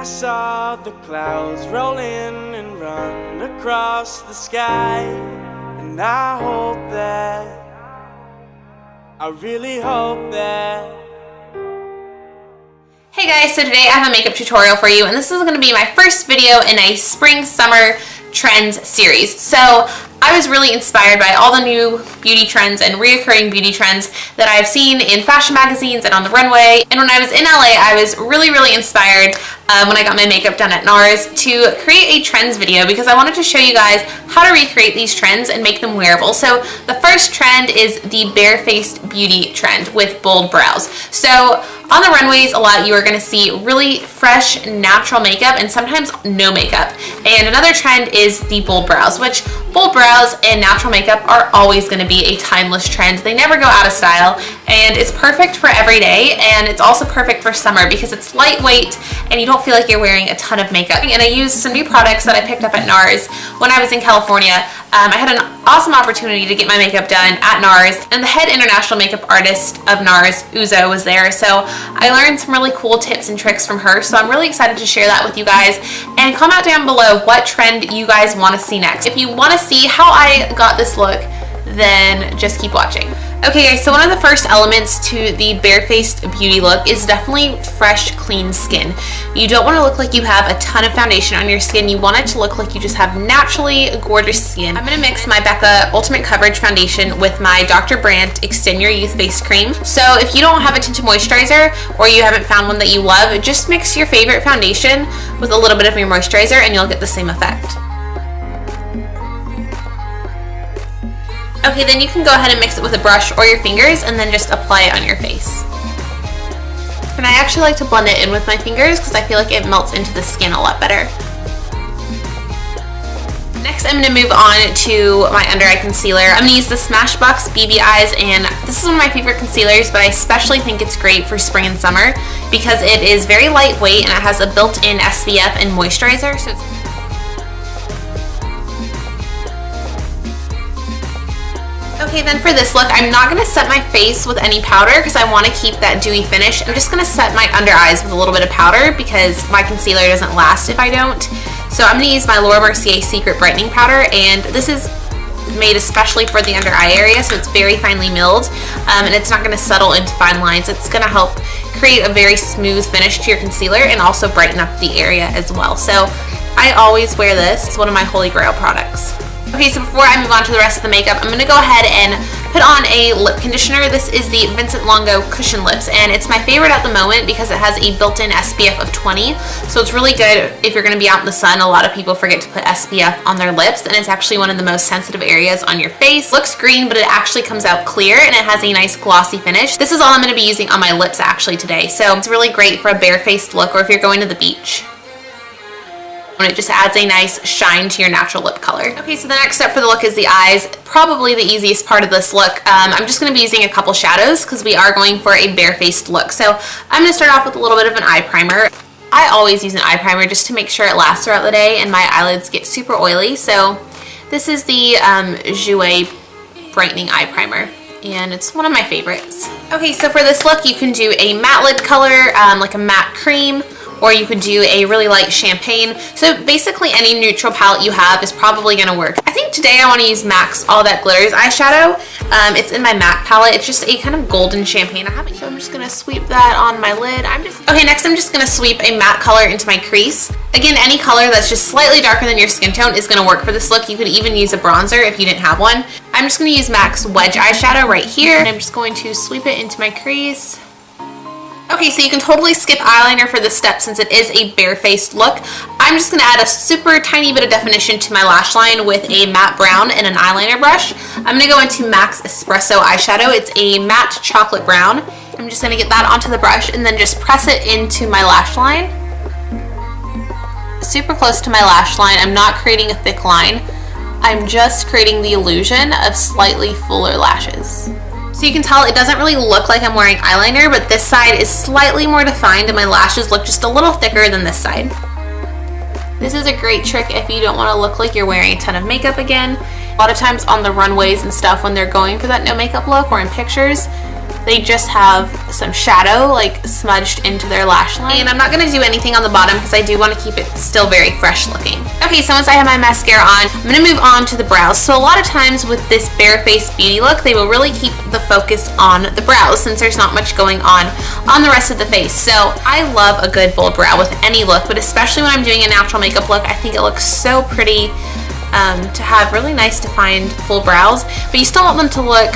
I saw the clouds roll in and run across the sky, and I hope that, I really hope that. Hey guys, so today I have a makeup tutorial for you, and this is going to be my first video in a spring summer trends series. So I was really inspired by all the new beauty trends and reoccurring beauty trends that I've seen in fashion magazines and on the runway. And when I was in LA, I was really inspired when I got my makeup done at Nars to create a trends video, because I wanted to show you guys how to recreate these trends and make them wearable. So the first trend is the bare-faced beauty trend with bold brows. So on the runways a lot, you are going to see really fresh, natural makeup and sometimes no makeup. And another trend is the bold brows, which bold brows and natural makeup are always going to be a timeless trend. They never go out of style, and it's perfect for every day, and it's also perfect for summer because it's lightweight and you don't feel like you're wearing a ton of makeup. And I used some new products that I picked up at Nars when I was in California. I had an awesome opportunity to get my makeup done at Nars, and the head international makeup artist of Nars, XOXO, was there. So I learned some really cool tips and tricks from her. So I'm really excited to share that with you guys. And comment down below what trend you guys want to see next. If you want to see how I got this look, then just keep watching. Okay guys, so one of the first elements to the bare-faced beauty look is definitely fresh, clean skin. You don't want to look like you have a ton of foundation on your skin. You want it to look like you just have naturally gorgeous skin. I'm going to mix my Becca Ultimate Coverage Foundation with my Dr. Brandt Extend Your Youth Face Cream. So if you don't have a tinted moisturizer, or you haven't found one that you love, just mix your favorite foundation with a little bit of your moisturizer and you'll get the same effect. Okay, then you can go ahead and mix it with a brush or your fingers and then just apply it on your face. And I actually like to blend it in with my fingers because I feel like it melts into the skin a lot better. Next, I'm going to move on to my under eye concealer. I'm going to use the Smashbox BB Eyes, and this is one of my favorite concealers, but I especially think it's great for spring and summer because it is very lightweight and it has a built-in SPF and moisturizer. So it's okay, then for this look, I'm not going to set my face with any powder because I want to keep that dewy finish. I'm just going to set my under eyes with a little bit of powder because my concealer doesn't last if I don't. So I'm going to use my Mercier Secret Brightening Powder, and this is made especially for the under eye area, so it's very finely milled, and it's not going to settle into fine lines. It's going to help create a very smooth finish to your concealer and also brighten up the area as well. So I always wear this. It's one of my holy grail products. Okay, so before I move on to the rest of the makeup, I'm going to go ahead and put on a lip conditioner. This is the Vincent Longo Cushion Lips, and it's my favorite at the moment because it has a built-in SPF of 20, so it's really good if you're going to be out in the sun. A lot of people forget to put SPF on their lips, and it's actually one of the most sensitive areas on your face. It looks green, but it actually comes out clear, and it has a nice glossy finish. This is all I'm going to be using on my lips actually today, so it's really great for a bare-faced look or if you're going to the beach. It just adds a nice shine to your natural lip color. Okay, so the next step for the look is the eyes. Probably the easiest part of this look. I'm just going to be using a couple shadows because we are going for a bare-faced look. So I'm going to start off with a little bit of an eye primer. I always use an eye primer just to make sure it lasts throughout the day and my eyelids get super oily. So this is the Jouer Brightening Eye Primer, and it's one of my favorites. Okay, so for this look, you can do a matte lid color, like a matte cream, or you could do a really light champagne. So basically any neutral palette you have is probably gonna work. I think today I wanna use MAC's All That Glitters eyeshadow. It's in my MAC palette. It's just a kind of golden champagne. So I'm just gonna sweep that on my lid. Okay, next I'm just gonna sweep a matte color into my crease. Again, any color that's just slightly darker than your skin tone is gonna work for this look. You could even use a bronzer if you didn't have one. I'm just gonna use MAC's Wedge eyeshadow right here, and I'm just going to sweep it into my crease. Okay, so you can totally skip eyeliner for this step since it is a bare-faced look. I'm just going to add a super tiny bit of definition to my lash line with a matte brown and an eyeliner brush. I'm going to go into MAC's Espresso eyeshadow. It's a matte chocolate brown. I'm just going to get that onto the brush and then just press it into my lash line. Super close to my lash line. I'm not creating a thick line. I'm just creating the illusion of slightly fuller lashes. So you can tell it doesn't really look like I'm wearing eyeliner, but this side is slightly more defined and my lashes look just a little thicker than this side. This is a great trick if you don't want to look like you're wearing a ton of makeup again. A lot of times on the runways and stuff when they're going for that no makeup look or in pictures, they just have some shadow like smudged into their lash line. And I'm not going to do anything on the bottom because I do want to keep it still very fresh looking. Okay, so once I have my mascara on, I'm going to move on to the brows. So a lot of times with this bare face beauty look, they will really keep the focus on the brows since there's not much going on the rest of the face. So I love a good bold brow with any look, but especially when I'm doing a natural makeup look, I think it looks so pretty to have really nice defined full brows, but you still want them to look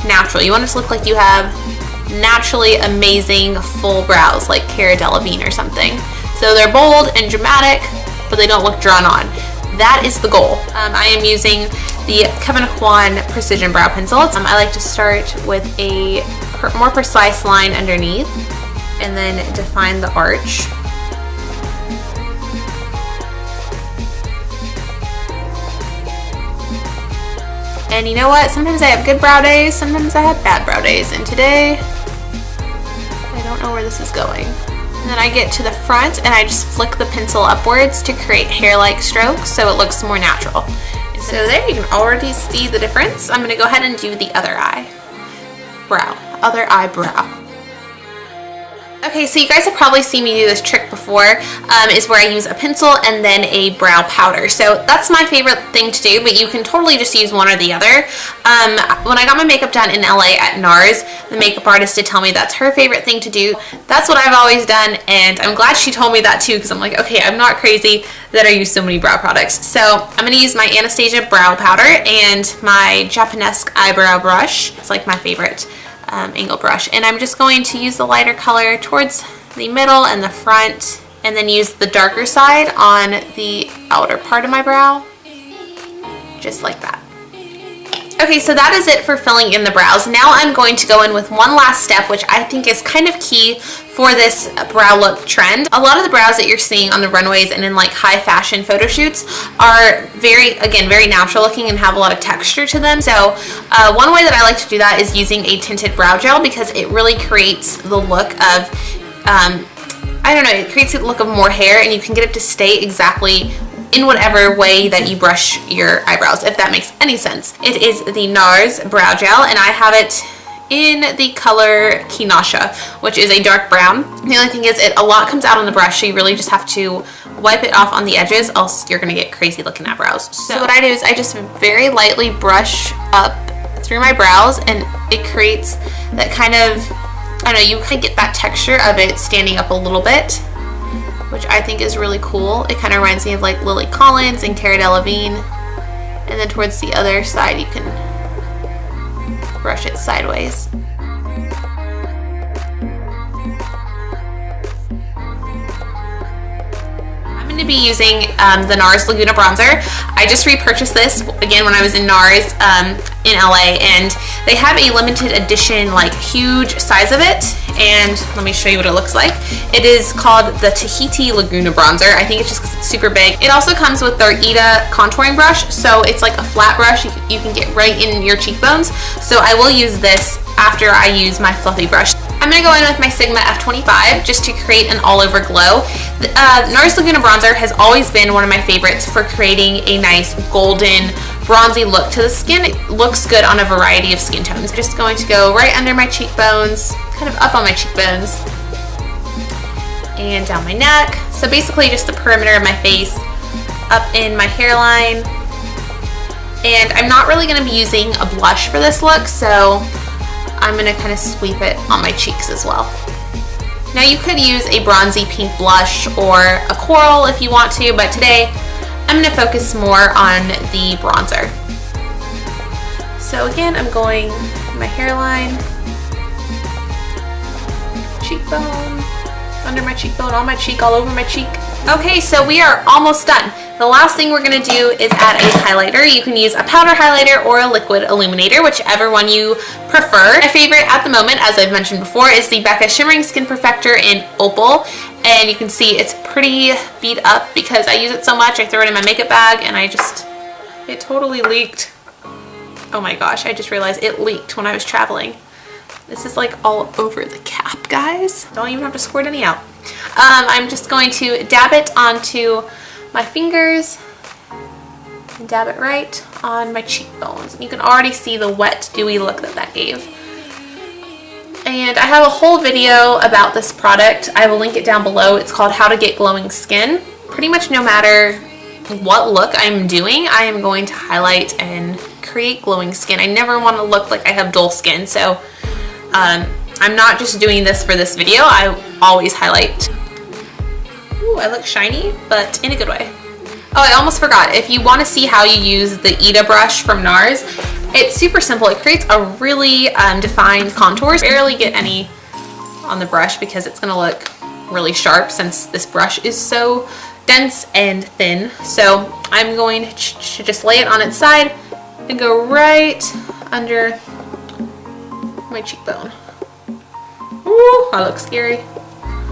natural. You want it to look like you have naturally amazing full brows like Cara Delevingne or something. So they're bold and dramatic, but they don't look drawn on. That is the goal. I am using the Aucoin Precision Brow Pencil. I like to start with a more precise line underneath and then define the arch. And you know what? Sometimes I have good brow days, sometimes I have bad brow days, and today I don't know where this is going. And then I get to the front and I just flick the pencil upwards to create hair-like strokes so it looks more natural. And so there, you can already see the difference. I'm going to go ahead and do the other eyebrow. Okay, so you guys have probably seen me do this trick before, is where I use a pencil and then a brow powder. So that's my favorite thing to do, but you can totally just use one or the other. When I got my makeup done in LA at Nars, the makeup artist did tell me that's her favorite thing to do. That's what I've always done, and I'm glad she told me that too, because I'm like, okay, I'm not crazy that I use so many brow products. So I'm going to use my Anastasia brow powder and my Japanesque eyebrow brush. It's like my favorite angle brush, and I'm just going to use the lighter color towards the middle and the front, and then use the darker side on the outer part of my brow, just like that. Okay, so that is it for filling in the brows. Now I'm going to go in with one last step, which I think is kind of key for this brow look trend. A lot of the brows that you're seeing on the runways and in like high fashion photo shoots are very natural looking and have a lot of texture to them. So one way that I like to do that is using a tinted brow gel, because it really creates the look of, I don't know, it creates the look of more hair, and you can get it to stay exactly in whatever way that you brush your eyebrows, if that makes any sense. It is the Nars Brow Gel, and I have it in the color Quinasha, which is a dark brown. The only thing is a lot comes out on the brush, so you really just have to wipe it off on the edges, else you're gonna get crazy looking eyebrows. So what I do is I just very lightly brush up through my brows, and it creates that kind of, I don't know, you kind of get that texture of it standing up a little bit, which I think is really cool. It kind of reminds me of like Lily Collins and Cara Delevingne. And then towards the other side, you can brush it sideways. I'm going to be using the Nars Laguna bronzer. I just repurchased this again when I was in Nars in LA, and they have a limited edition, like huge size of it, and let me show you what it looks like. It is called the Tahiti Laguna bronzer. I think it's just because it's super big. It also comes with their Ida contouring brush, so it's like a flat brush you can get right in your cheekbones. So I will use this after I use my fluffy brush. I'm going to go in with my Sigma F25 just to create an all-over glow. The Nars Laguna bronzer has always been one of my favorites for creating a nice golden bronzy look to the skin. It looks good on a variety of skin tones. I'm just going to go right under my cheekbones, kind of up on my cheekbones, and down my neck. So basically just the perimeter of my face, up in my hairline. And I'm not really going to be using a blush for this look, so I'm going to kind of sweep it on my cheeks as well. Now you could use a bronzy pink blush or a coral if you want to, but today I'm going to focus more on the bronzer. So again, I'm going my hairline, cheekbone, under my cheekbone, on my cheek, all over my cheek. Okay, so we are almost done. The last thing we're going to do is add a highlighter. You can use a powder highlighter or a liquid illuminator, whichever one you prefer. My favorite at the moment, as I've mentioned before, is the Becca Shimmering Skin Perfector in Opal. And you can see it's pretty beat up because I use it so much. I throw it in my makeup bag and it totally leaked. Oh my gosh, I just realized it leaked when I was traveling. This is like all over the cap, guys. Don't even have to squirt any out. I'm just going to dab it onto my fingers and dab it right on my cheekbones. And you can already see the wet, dewy look that gave. And I have a whole video about this product. I will link it down below. It's called How to Get Glowing Skin. Pretty much no matter what look I'm doing, I am going to highlight and create glowing skin. I never want to look like I have dull skin, so I'm not just doing this for this video. I always highlight. Ooh, I look shiny, but in a good way. Oh, I almost forgot. If you want to see how you use the Ita brush from Nars, it's super simple. It creates a really defined contours. Barely get any on the brush because it's going to look really sharp since this brush is so dense and thin. So I'm going to just lay it on its side and go right under my cheekbone. Ooh, that looks scary.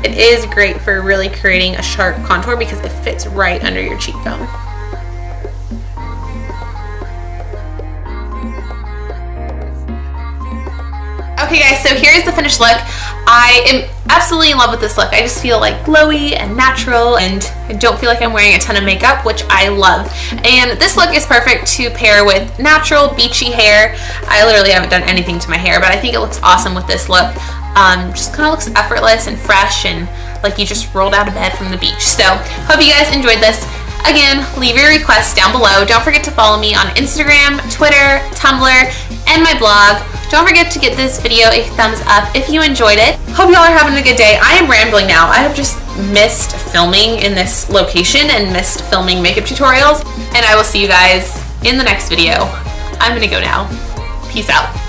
It is great for really creating a sharp contour because it fits right under your cheekbone. Okay guys, so here's the finished look. I am absolutely in love with this look. I just feel like glowy and natural, and I don't feel like I'm wearing a ton of makeup, which I love. And this look is perfect to pair with natural beachy hair. I literally haven't done anything to my hair, but I think it looks awesome with this look. Just kind of looks effortless and fresh and like you just rolled out of bed from the beach. So hope you guys enjoyed this. Again, leave your requests down below. Don't forget to follow me on Instagram, Twitter, Tumblr, and my blog. Don't forget to get this video a thumbs up if you enjoyed it. Hope y'all are having a good day. I am rambling now. I have just missed filming in this location and missed filming makeup tutorials. And I will see you guys in the next video. I'm gonna go now. Peace out.